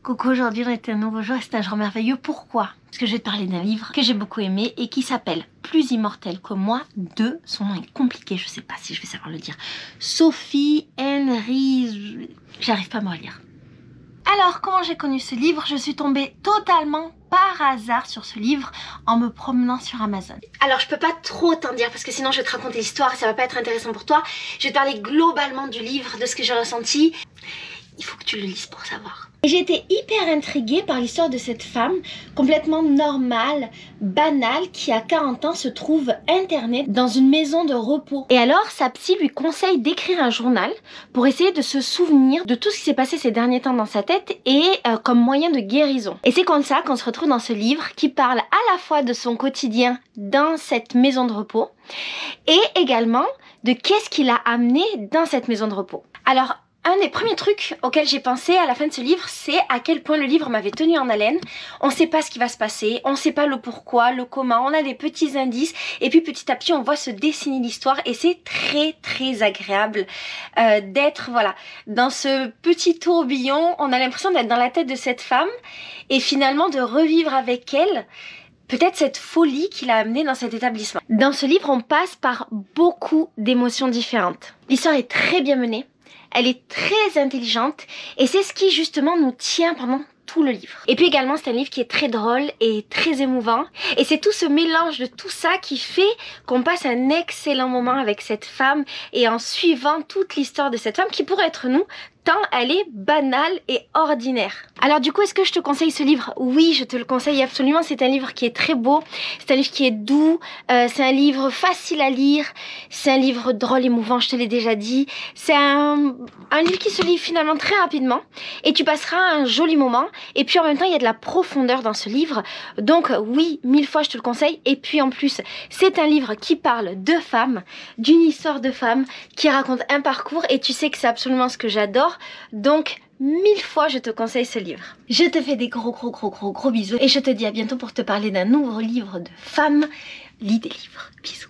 Coucou, aujourd'hui on était un nouveau jour et c'est un jour merveilleux. Pourquoi? Parce que je vais te parler d'un livre que j'ai beaucoup aimé et qui s'appelle Plus immortelle que moi de, son nom est compliqué, je sais pas si je vais savoir le dire, Sophie Henry, j'arrive pas à me relire. Alors, comment j'ai connu ce livre? Je suis tombée totalement par hasard sur ce livre en me promenant sur Amazon. Alors, je peux pas trop t'en dire parce que sinon je vais te raconter l'histoire et ça va pas être intéressant pour toi. Je vais te parler globalement du livre, de ce que j'ai ressenti. Il faut que tu le lises pour savoir. Et j'ai été hyper intriguée par l'histoire de cette femme complètement normale, banale, qui à 40 ans se trouve internée dans une maison de repos. Et alors sa psy lui conseille d'écrire un journal pour essayer de se souvenir de tout ce qui s'est passé ces derniers temps dans sa tête et comme moyen de guérison. Et c'est comme ça qu'on se retrouve dans ce livre qui parle à la fois de son quotidien dans cette maison de repos et également de qu'est-ce qui l'a amené dans cette maison de repos. Alors, un des premiers trucs auxquels j'ai pensé à la fin de ce livre, c'est à quel point le livre m'avait tenu en haleine. On ne sait pas ce qui va se passer, on ne sait pas le pourquoi, le comment, on a des petits indices et puis petit à petit on voit se dessiner l'histoire et c'est très agréable d'être voilà dans ce petit tourbillon. On a l'impression d'être dans la tête de cette femme et finalement de revivre avec elle peut-être cette folie qui l'a amenée dans cet établissement. Dans ce livre, on passe par beaucoup d'émotions différentes. L'histoire est très bien menée. Elle est très intelligente et c'est ce qui justement nous tient pendant tout le livre. Et puis également c'est un livre qui est très drôle et très émouvant et c'est tout ce mélange de tout ça qui fait qu'on passe un excellent moment avec cette femme et en suivant toute l'histoire de cette femme qui pourrait être nous tant elle est banale et ordinaire. Alors du coup, est-ce que je te conseille ce livre? Oui, je te le conseille absolument. C'est un livre qui est très beau, c'est un livre qui est doux, c'est un livre facile à lire, c'est un livre drôle, émouvant, je te l'ai déjà dit. C'est un livre qui se lit finalement très rapidement et tu passeras un joli moment. Et puis en même temps, il y a de la profondeur dans ce livre. Donc oui, 1000 fois je te le conseille. Et puis en plus, c'est un livre qui parle de femmes, d'une histoire de femmes, qui raconte un parcours et tu sais que c'est absolument ce que j'adore. Donc 1000 fois je te conseille ce livre. Je te fais des gros bisous et je te dis à bientôt pour te parler d'un nouveau livre de femmes. Lis des livres. Bisous.